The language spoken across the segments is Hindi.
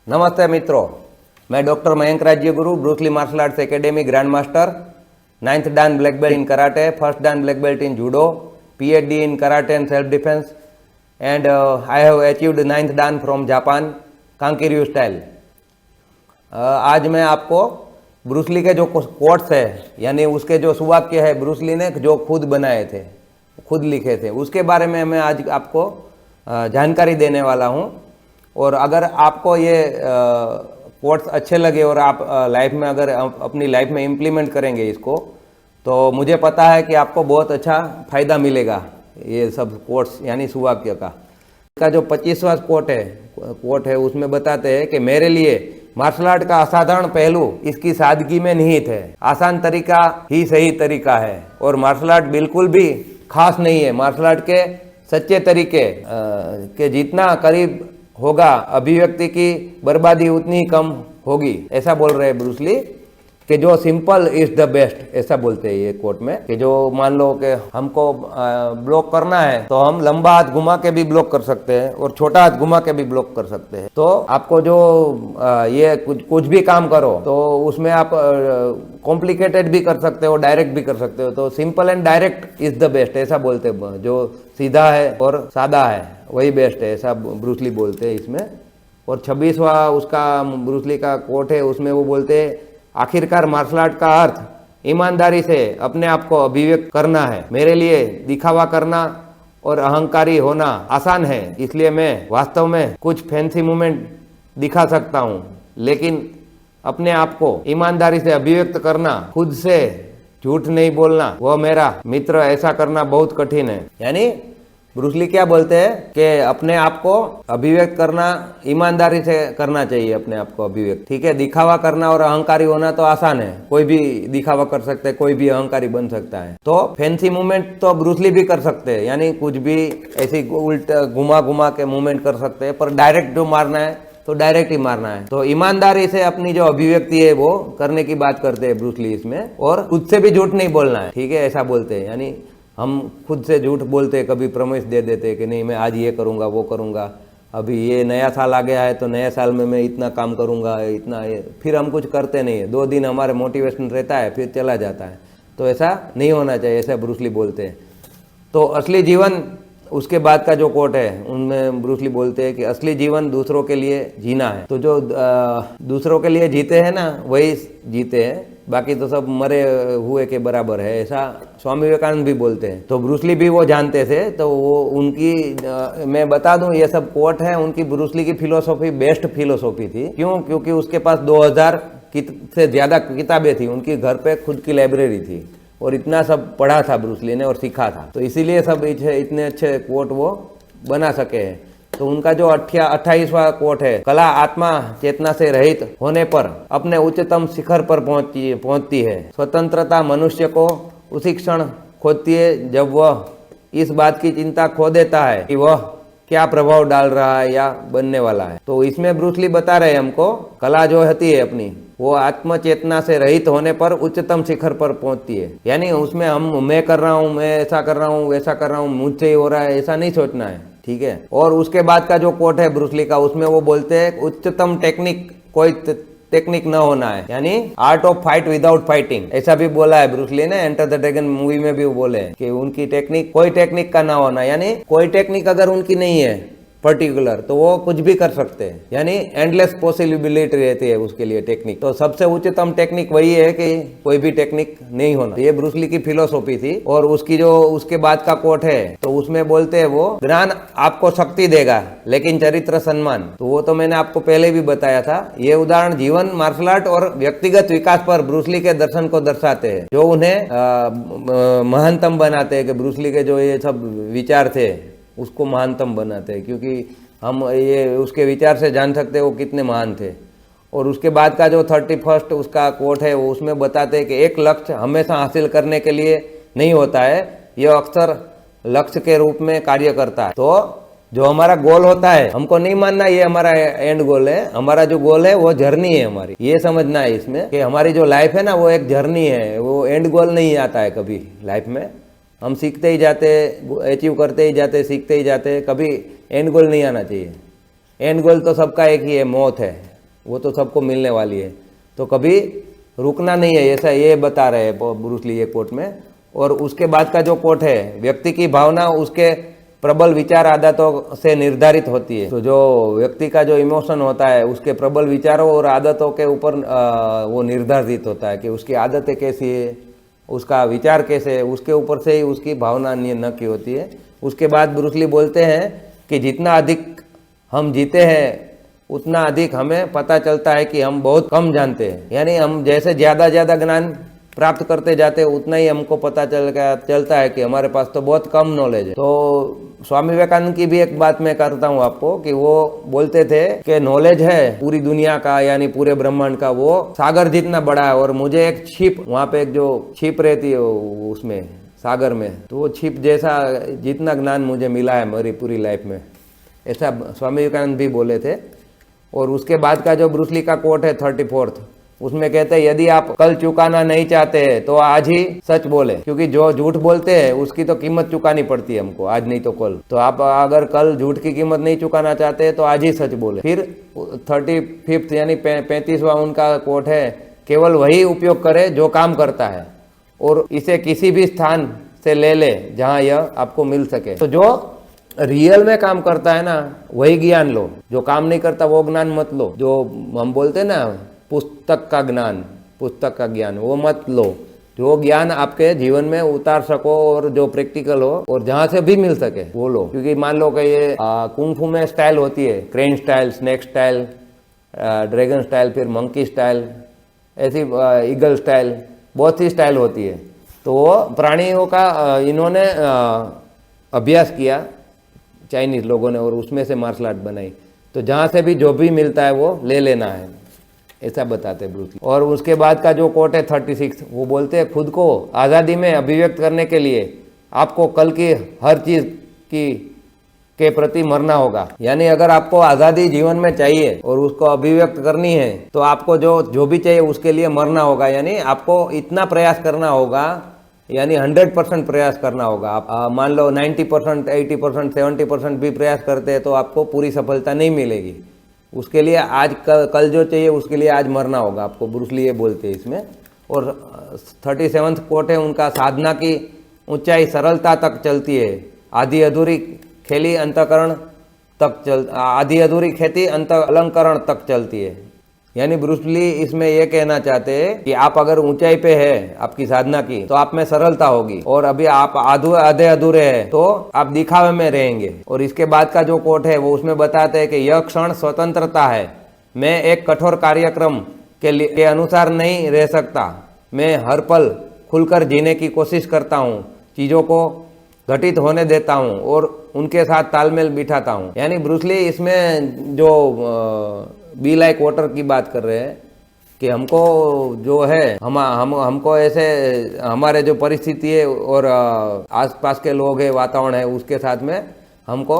नमस्ते मित्रों, मैं doctor Mayank Rajyaguru, Bruce Lee martial arts academy grand master, 9th Dan black belt in karate, 1st Dan black belt in judo, PhD in karate and self defense, and I have achieved 9th Dan from Japan, Kankiryu style. आज मैं आपको ब्रूस ली के जो कोट्स है, यानी उसके जो सुवाक्य है, ब्रूस ली ने जो खुद बनाए थे, खुद लिखे थे, उसके बारे में मैं आज आपको जानकारी देने वाला हूँ। और अगर आपको ये कोट्स अच्छे लगे और आप लाइफ में अगर अपनी लाइफ में इम्प्लीमेंट करेंगे इसको, तो मुझे पता है कि आपको बहुत अच्छा फ़ायदा मिलेगा ये सब कोट्स यानी सुवाक्य का जो 25वां कोट है उसमें बताते हैं कि मेरे लिए मार्शल आर्ट का असाधारण पहलू इसकी सादगी में निहित है। आसान तरीका ही सही तरीका है और मार्शल आर्ट बिल्कुल भी खास नहीं है। मार्शल आर्ट के सच्चे तरीके के जितना करीब होगा, अभिव्यक्ति की बर्बादी उतनी ही कम होगी, ऐसा बोल रहे हैं ब्रूस ली कि जो सिंपल इज द बेस्ट, ऐसा बोलते हैं ये कोट में। कि जो मान लो कि हमको ब्लॉक करना है तो हम लंबा हाथ घुमा के भी ब्लॉक कर सकते हैं और छोटा हाथ घुमा के भी ब्लॉक कर सकते हैं। तो आपको जो ये कुछ भी काम करो तो उसमें आप कॉम्प्लिकेटेड भी कर सकते हो, डायरेक्ट भी कर सकते हो। तो simple and direct is the best, ऐसा बोलते हैं। जो सीधा है और सादा है वही बेस्ट है, ऐसा ब्रूस ली बोलते हैं इसमें। और 26वां उसका ब्रूस ली का कोट है, उसमें वो बोलते हैं आखिरकार मार्शल आर्ट का अर्थ ईमानदारी से अपने आप को अभिव्यक्त करना है। मेरे लिए दिखावा करना और अहंकारी होना आसान है, इसलिए मैं वास्तव में कुछ फैंसी मूवमेंट दिखा सकता हूँ, लेकिन अपने आप को ईमानदारी से अभिव्यक्त करना, खुद से झूठ नहीं बोलना, वह मेरा मित्र, ऐसा करना बहुत कठिन है। यानी ब्रूस ली क्या बोलते हैं कि अपने आप को अभिव्यक्त करना ईमानदारी से करना चाहिए, अपने आप को अभिव्यक्त। ठीक है, दिखावा करना और अहंकारी होना तो आसान है, कोई भी दिखावा कर सकते हैं, कोई भी अहंकारी बन सकता है। तो फैंसी मूवमेंट तो ब्रूस ली भी कर सकते हैं, यानी कुछ भी ऐसी उल्टा घुमा घुमा के मूवमेंट कर सकते हैं, पर डायरेक्ट जो मारना है तो डायरेक्ट ही मारना है। तो ईमानदारी से अपनी जो अभिव्यक्ति है वो करने की बात करते हैं ब्रूस ली इसमें। और खुद से भी झूठ नहीं बोलना है, ठीक है, ऐसा बोलते हैं। यानी हम खुद से झूठ बोलते हैं, कभी प्रॉमिस दे देते हैं कि नहीं मैं आज ये करूँगा वो करूँगा, अभी ये नया साल आ गया है तो नया साल में मैं इतना काम करूँगा, इतना ये, फिर हम कुछ करते नहीं है। 2 दिन हमारे मोटिवेशन रहता है, फिर चला जाता है। तो ऐसा नहीं होना चाहिए, ऐसा ब्रूस ली बोलते हैं। तो असली जीवन, उसके बाद का जो कोट है उनमें ब्रूस ली बोलते हैं कि असली जीवन दूसरों के लिए जीना है। तो जो दूसरों के लिए जीते हैं ना, वही जीते हैं, बाकी तो सब मरे हुए के बराबर है, ऐसा स्वामी विवेकानंद भी बोलते हैं। तो ब्रूस ली भी वो जानते थे। तो वो उनकी मैं बता दूं, ये सब कोट है उनकी। ब्रूस ली की फिलोसॉफी बेस्ट फिलोसॉफी थी। क्यों? क्योंकि उसके पास 2000 से ज्यादा किताबें थी, उनकी घर पे खुद की लाइब्रेरी थी और इतना सब पढ़ा था ब्रूस ली ने और सीखा था। तो इसीलिए सब इतने अच्छे कोट वो बना सके हैं। तो उनका जो 28वां कोट है, कला आत्मा चेतना से रहित होने पर अपने उच्चतम शिखर पर पहुंचती है। स्वतंत्रता मनुष्य को उसी क्षण खोती है जब वह इस बात की चिंता खो देता है कि वह क्या प्रभाव डाल रहा है या बनने वाला है। तो इसमें ब्रूस ली बता रहे हैं हमको, कला जो होती है अपनी, वो आत्म चेतना से रहित होने पर उच्चतम शिखर पर पहुंचती है। यानी उसमें हम मैं कर रहा हूँ, मैं ऐसा कर रहा हूँ, वैसा कर रहा हूँ, मुझसे ही हो रहा है, ऐसा नहीं सोचना है, ठीक है। और उसके बाद का जो कोट है ब्रूस ली का, उसमें वो बोलते हैं उच्चतम टेक्निक कोई टेक्निक न होना है, यानी art of fight without fighting, ऐसा भी बोला है ब्रूस ली ने। एंटर द ड्रैगन मूवी में भी वो बोले हैं कि उनकी टेक्निक कोई टेक्निक का ना होना, यानी कोई टेक्निक अगर उनकी नहीं है पर्टिकुलर तो वो कुछ भी कर सकते हैं, यानी एंडलेस पॉसिबिलिटी रहती है उसके लिए टेक्निक। तो सबसे उच्चतम टेक्निक वही है कि कोई भी टेक्निक नहीं होना। ये ब्रूस ली की फिलोसॉफी थी। और उसकी जो उसके बाद का कोट है तो उसमें बोलते हैं वो, ज्ञान आपको शक्ति देगा लेकिन चरित्र सम्मान। तो वो तो मैंने आपको पहले भी बताया था। ये उदाहरण जीवन, मार्शल आर्ट और व्यक्तिगत विकास पर ब्रूस ली के दर्शन को दर्शाते हैं, जो उन्हें महानतम बनाते हैं। कि ब्रूस ली के जो ये सब विचार थे उसको महानतम बनाते हैं, क्योंकि हम ये उसके विचार से जान सकते हैं वो कितने महान थे। और उसके बाद का जो 31 उसका कोट है वो उसमें बताते हैं कि एक लक्ष्य हमेशा हासिल करने के लिए नहीं होता है, यह अक्सर लक्ष्य के रूप में कार्य करता है। तो जो हमारा गोल होता है, हमको नहीं मानना ये हमारा एंड गोल है। हमारा जो गोल है वो जर्नी है हमारी, ये समझना है इसमें कि हमारी जो लाइफ है ना वो एक जर्नी है, वो एंड गोल नहीं आता है कभी लाइफ में। हम सीखते ही जाते, अचीव करते ही जाते, सीखते ही जाते, कभी एंड गोल नहीं आना चाहिए। एंड गोल तो सबका एक ही है, मौत है। वो तो सबको मिलने वाली है, तो कभी रुकना नहीं है, ऐसा ये बता रहे हैं ब्रूस ली ये कोट में। और उसके बाद का जो कोट है, व्यक्ति की भावना उसके प्रबल विचार आदतों से निर्धारित होती है। तो जो व्यक्ति का जो इमोशन होता है उसके प्रबल विचारों और आदतों के ऊपर वो निर्धारित होता है कि उसकी आदतें कैसी है, उसका विचार कैसे है, उसके ऊपर से ही उसकी भावना नक्की होती है। उसके बाद ब्रूस ली बोलते हैं कि जितना अधिक हम जीते हैं उतना अधिक हमें पता चलता है कि हम बहुत कम जानते हैं। यानी हम जैसे ज़्यादा ज्ञान प्राप्त करते जाते हैं उतना ही हमको पता चलता है कि हमारे पास तो बहुत कम नॉलेज है। तो स्वामी विवेकानंद की भी एक बात मैं करता हूँ आपको कि वो बोलते थे कि नॉलेज है पूरी दुनिया का यानी पूरे ब्रह्मांड का, वो सागर जितना बड़ा है और मुझे एक छिप, वहाँ पे एक जो छिप रहती है उसमें सागर में, तो वो छिप जैसा जितना ज्ञान मुझे मिला है मेरी पूरी लाइफ में, ऐसा स्वामी विवेकानंद भी बोले थे। और उसके बाद का जो ब्रूस ली का कोट है 34th, उसमें कहते हैं यदि आप कल चुकाना नहीं चाहते तो आज ही सच बोले, क्योंकि जो झूठ बोलते हैं उसकी तो कीमत चुकानी पड़ती है हमको, आज नहीं तो कल। तो आप अगर कल झूठ की कीमत नहीं चुकाना चाहते तो आज ही सच बोले। फिर 35th यानी 35वां उनका कोट है, केवल वही उपयोग करे जो काम करता है और इसे किसी भी स्थान से ले ले जहाँ यह आपको मिल सके। तो जो रियल में काम करता है ना वही ज्ञान लो, जो काम नहीं करता वो ज्ञान मत लो। जो हम बोलते हैं ना पुस्तक का ज्ञान, पुस्तक का ज्ञान वो मत लो, जो ज्ञान आपके जीवन में उतार सको और जो प्रैक्टिकल हो और जहाँ से भी मिल सके वो लो। क्योंकि मान लो कि ये कुंग फू में स्टाइल होती है, crane style, snake style, dragon style, फिर मंकी स्टाइल, ऐसी ईगल स्टाइल, बहुत सी स्टाइल होती है। तो वो प्राणियों का इन्होंने अभ्यास किया चाइनीज लोगों ने और उसमें से मार्शल आर्ट बनाई। तो जहाँ से भी जो भी मिलता है वो ले लेना है, ऐसा बताते हैं ब्रूस ली। और उसके बाद का जो कोट है 36, वो बोलते हैं खुद को आज़ादी में अभिव्यक्त करने के लिए आपको कल की हर चीज़ के प्रति मरना होगा। यानी अगर आपको आज़ादी जीवन में चाहिए और उसको अभिव्यक्त करनी है तो आपको जो भी चाहिए उसके लिए मरना होगा। यानी आपको इतना प्रयास करना होगा, यानी 100% प्रयास करना होगा। आप मान लो 90%, 80%, 70% भी प्रयास करते हैं तो आपको पूरी सफलता नहीं मिलेगी। उसके लिए आज कल जो चाहिए उसके लिए आज मरना होगा आपको, ब्रूस ली ये बोलते हैं इसमें। और 37वां कोट है उनका, साधना की ऊंचाई सरलता तक चलती है, आधी अधूरी खेती अंतःकरण अलंकरण तक चलती है। यानी ब्रूस ली इसमें यह कहना चाहते हैं कि आप अगर ऊंचाई पे है आपकी साधना की तो आप में सरलता होगी, और अभी आप आधे अधूरे हैं तो आप दिखावे में रहेंगे। और इसके बाद का जो कोट है वो उसमें बताते हैं कि यह क्षण स्वतंत्रता है, मैं एक कठोर कार्यक्रम के अनुसार नहीं रह सकता, मैं हर पल खुलकर जीने की कोशिश करता हूँ, चीज़ों को घटित होने देता हूँ और उनके साथ तालमेल बिठाता हूँ। यानी ब्रूस ली इसमें जो बी लाइक वाटर की बात कर रहे हैं कि हमको जो है हमको ऐसे हमारे जो परिस्थिति है और आसपास के लोग हैं, वातावरण है, उसके साथ में हमको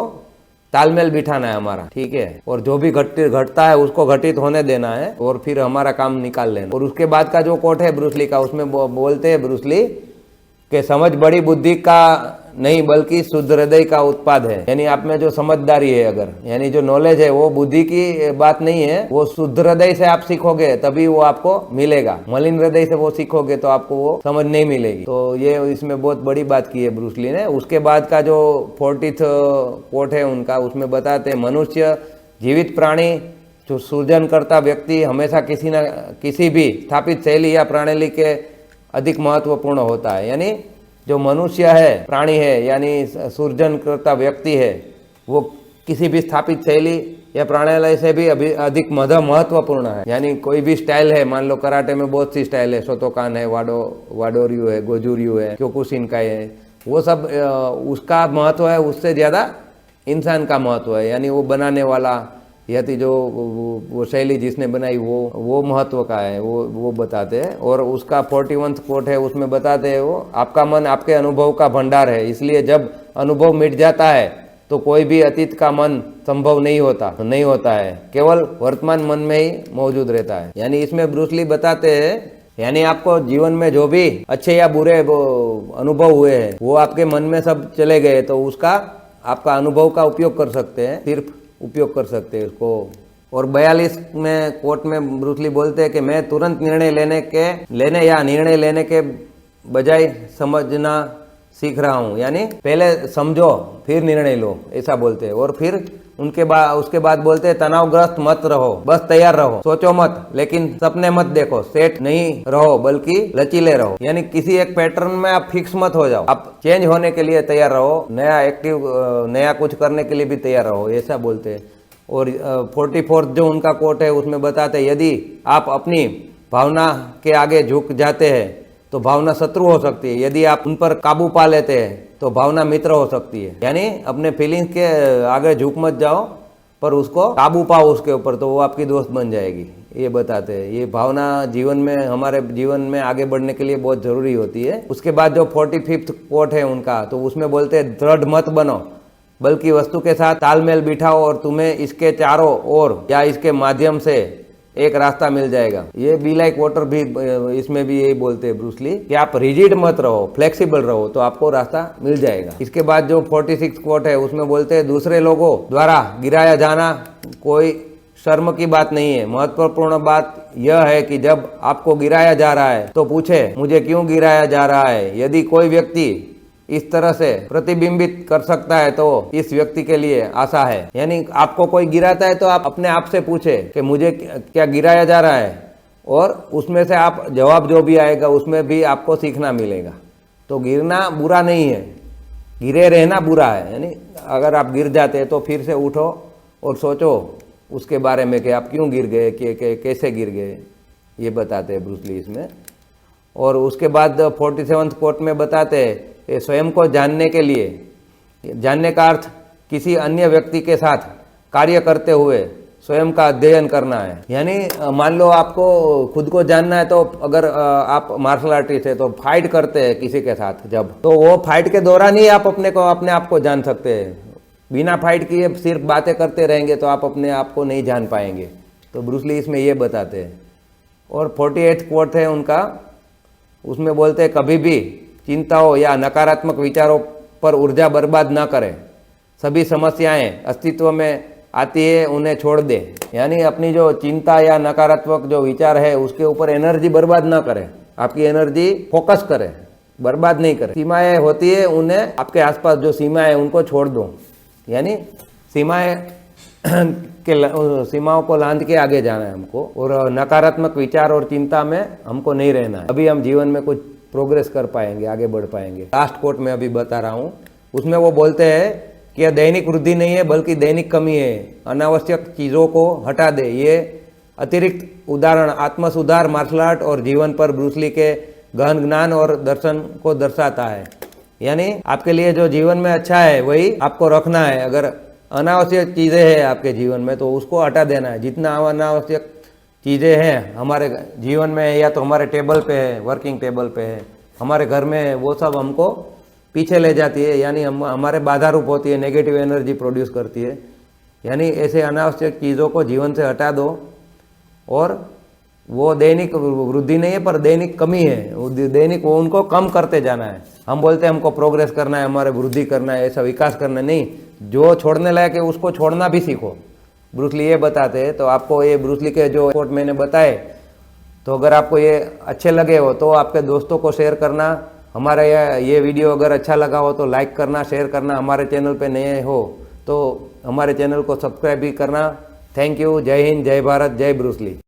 तालमेल बिठाना है हमारा, ठीक है। और जो भी घटता है उसको घटित होने देना है और फिर हमारा काम निकाल लेना। और उसके बाद का जो कोट है ब्रूस ली का, उसमें बोलते हैं ब्रूस ली कि समझ बड़ी बुद्धि का नहीं बल्कि शुद्ध हृदय का उत्पाद है। यानी आप में जो समझदारी है, अगर यानी जो नॉलेज है वो बुद्धि की बात नहीं है, वो शुद्ध हृदय से आप सीखोगे तभी वो आपको मिलेगा। मलिन हृदय से वो सीखोगे तो आपको वो समझ नहीं मिलेगी। तो ये इसमें बहुत बड़ी बात की है ब्रूस ली ने। उसके बाद का जो 40th कोट है उनका, उसमें बताते हैं मनुष्य जीवित प्राणी जो सृजन करता व्यक्ति हमेशा किसी भी स्थापित शैली या प्रणाली के अधिक महत्वपूर्ण होता है। यानी जो मनुष्य है, प्राणी है, यानी सृजन करता व्यक्ति है, वो किसी भी स्थापित शैली या प्रणाली से भी अधिक महत्वपूर्ण है। यानी कोई भी स्टाइल है, मान लो कराटे में बहुत सी स्टाइल है, शोतोकान है, वाडोर्यू है, गोजुर्यू है, क्योकुशिनकाई है, वो सब उसका महत्व है, उससे ज़्यादा इंसान का महत्व है। यानी वो बनाने वाला या जो वो शैली जिसने बनाई वो महत्व का है, वो बताते हैं। और उसका 41th कोट है, उसमें बताते हैं वो आपका मन आपके अनुभव का भंडार है, इसलिए जब अनुभव मिट जाता है तो कोई भी अतीत का मन संभव नहीं होता है, केवल वर्तमान मन में ही मौजूद रहता है। यानी इसमें ब्रूस ली बताते हैं, यानी आपको जीवन में जो भी अच्छे या बुरे अनुभव हुए हैं वो आपके मन में सब चले गए तो उसका आपका अनुभव का उपयोग कर सकते हैं, सिर्फ उपयोग कर सकते हैं, उसको और 42 में कोट में ब्रूस ली बोलते हैं कि मैं तुरंत निर्णय लेने के बजाय समझना सीख रहा हूँ, यानी पहले समझो फिर निर्णय लो, ऐसा बोलते हैं। और फिर उसके बाद बोलते हैं तनावग्रस्त मत रहो, बस तैयार रहो, सोचो मत, लेकिन सपने मत देखो, सेट नहीं रहो बल्कि लचीले रहो, यानी किसी एक पैटर्न में आप फिक्स मत हो जाओ, आप चेंज होने के लिए तैयार रहो, नया कुछ करने के लिए भी तैयार रहो, ऐसा बोलते हैं। और 44 जो उनका कोट है उसमें बताते हैं यदि आप अपनी भावना के आगे झुक जाते हैं तो भावना शत्रु हो सकती है, यदि आप उन पर काबू पा लेते हैं तो भावना मित्र हो सकती है। यानी अपने फीलिंग्स के आगे झुक मत जाओ, पर उसको काबू पाओ उसके ऊपर, तो वो आपकी दोस्त बन जाएगी, ये बताते हैं। ये भावना हमारे जीवन में आगे बढ़ने के लिए बहुत जरूरी होती है। उसके बाद जो 45th कोट है उनका, तो उसमें बोलते हैं दृढ़ मत बनो बल्कि वस्तु के साथ तालमेल बिठाओ और तुम्हें इसके चारों ओर या इसके माध्यम से एक रास्ता मिल जाएगा। ये बी लाइक वाटर भी, इसमें भी यही बोलते हैं ब्रूस ली कि आप रिजिड मत रहो, फ्लेक्सिबल रहो, तो आपको रास्ता मिल जाएगा। इसके बाद जो 46 कोट है उसमें बोलते हैं दूसरे लोगों द्वारा गिराया जाना कोई शर्म की बात नहीं है, महत्वपूर्ण बात यह है कि जब आपको गिराया जा रहा है तो पूछे मुझे क्यों गिराया जा रहा है। यदि कोई व्यक्ति इस तरह से प्रतिबिंबित कर सकता है तो इस व्यक्ति के लिए आशा है। यानी आपको कोई गिराता है तो आप अपने आप से पूछे कि मुझे क्या गिराया जा रहा है, और उसमें से आप जवाब जो भी आएगा उसमें भी आपको सीखना मिलेगा। तो गिरना बुरा नहीं है, गिरे रहना बुरा है। यानी अगर आप गिर जाते हैं तो फिर से उठो और सोचो उसके बारे में कि आप क्यों गिर गए, कैसे गिर गए, ये बताते हैं ब्रूस ली इसमें। और उसके बाद 47 कोट में बताते हैं स्वयं को जानने का अर्थ किसी अन्य व्यक्ति के साथ कार्य करते हुए स्वयं का अध्ययन करना है। यानी मान लो आपको खुद को जानना है, तो अगर आप मार्शल आर्टिस्ट है तो फाइट करते हैं किसी के साथ, जब तो वो फाइट के दौरान ही आप अपने आप को जान सकते हैं। बिना फाइट किए सिर्फ बातें करते रहेंगे तो आप अपने आप को नहीं जान पाएंगे। तो ब्रूस ली इसमें ये बताते हैं। और 48 कोट है उनका, उसमें बोलते हैं कभी भी चिंताओं या नकारात्मक विचारों पर ऊर्जा बर्बाद न करें, सभी समस्याएं अस्तित्व में आती है उन्हें छोड़ दे। यानी अपनी जो चिंता या नकारात्मक जो विचार है उसके ऊपर एनर्जी बर्बाद ना करें, आपकी एनर्जी फोकस करें, बर्बाद नहीं करें। सीमाएं होती है, उन्हें आपके आसपास जो सीमाएं उनको छोड़ दो, यानी सीमाओं को लांघ के आगे जाना है हमको, और नकारात्मक विचार और चिंता में हमको नहीं रहना है। अभी हम जीवन में कुछ प्रोग्रेस कर पाएंगे, आगे बढ़ पाएंगे। लास्ट कोट में अभी बता रहा हूँ, उसमें वो बोलते हैं कि यह दैनिक वृद्धि नहीं है बल्कि दैनिक कमी है, अनावश्यक चीज़ों को हटा दे। ये अतिरिक्त उदाहरण आत्म सुधार, मार्शल आर्ट और जीवन पर ब्रूस ली के गहन ज्ञान और दर्शन को दर्शाता है। यानी आपके लिए जो जीवन में अच्छा है वही आपको रखना है। अगर अनावश्यक चीज़ें हैं आपके जीवन में तो उसको हटा देना है। जितना अनावश्यक चीज़ें हैं हमारे जीवन में, या तो हमारे टेबल पे है, वर्किंग टेबल पे है, हमारे घर में है, वो सब हमको पीछे ले जाती है, यानी हमारे बाधा रूप होती है, नेगेटिव एनर्जी प्रोड्यूस करती है। यानी ऐसे अनावश्यक चीज़ों को जीवन से हटा दो, और वो दैनिक वृद्धि नहीं है पर दैनिक कमी है, दैनिक वो उनको कम करते जाना है। हम बोलते हैं हमको प्रोग्रेस करना है, हमारे वृद्धि करना है, ऐसा विकास करना नहीं, जो छोड़ने लायक है उसको छोड़ना भी सीखो। ब्रूस ली ये बताते हैं। तो आपको ये ब्रूस ली के जो कोट मैंने बताए, तो अगर आपको ये अच्छे लगे हो तो आपके दोस्तों को शेयर करना। हमारा ये वीडियो अगर अच्छा लगा हो तो लाइक करना, शेयर करना। हमारे चैनल पे नए हो तो हमारे चैनल को सब्सक्राइब भी करना। Thank you. जय हिंद, जय भारत, जय ब्रूस ली।